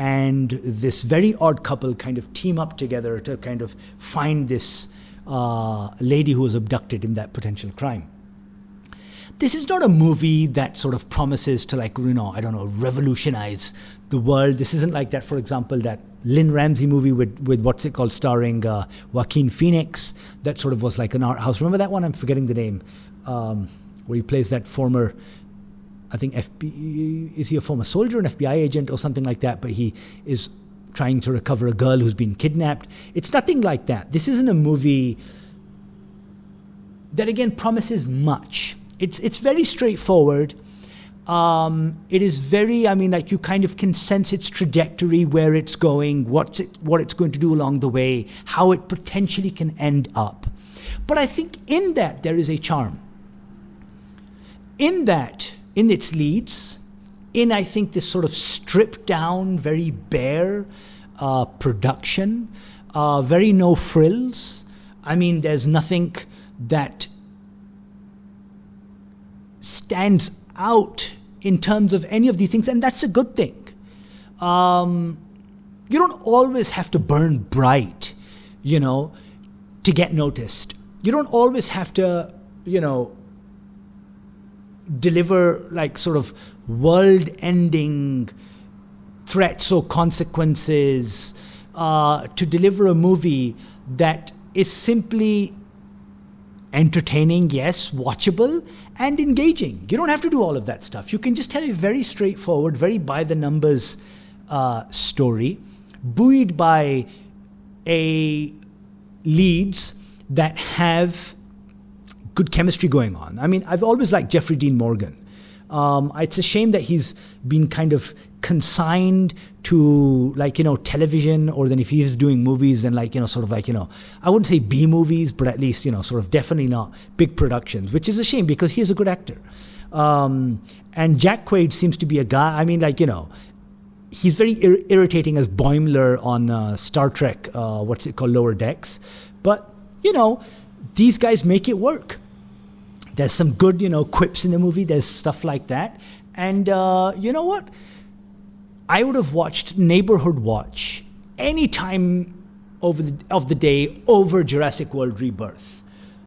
and this very odd couple kind of team up together to kind of find this lady who was abducted in that potential crime. This is not a movie that sort of promises to, like, I don't know, revolutionize the world. This isn't like that, for example, that Lynn Ramsey movie with what's it called, starring Joaquin Phoenix, that sort of was like an art house. Remember that one? I'm forgetting the name. Where he plays that former, I think, is he a former soldier, an FBI agent or something like that? But he is trying to recover a girl who's been kidnapped. It's nothing like that. This isn't a movie that, again, promises much. It's very straightforward. It is very, you kind of can sense its trajectory, where it's going, what it's going to do along the way, how it potentially can end up. But I think in that there is a charm. In its leads, I think this sort of stripped down, very bare production, very no frills. There's nothing that stands out in terms of any of these things, and that's a good thing. You don't always have to burn bright, to get noticed. You don't always have to, deliver like sort of world-ending threats or consequences to deliver a movie that is simply entertaining, yes, watchable, and engaging. You don't have to do all of that stuff. You can just tell a very straightforward, very by-the-numbers story, buoyed by leads that have good chemistry going on. I've always liked Jeffrey Dean Morgan. It's a shame that he's been kind of consigned to television, or then if he is doing movies, then I wouldn't say B movies, but at least, sort of definitely not big productions, which is a shame because he is a good actor. And Jack Quaid seems to be a guy, he's very irritating as Boimler on Star Trek, what's it called, Lower Decks. But, these guys make it work. There's some good, quips in the movie. There's stuff like that. And you know what? I would have watched Neighbourhood Watch any time of the day over Jurassic World Rebirth.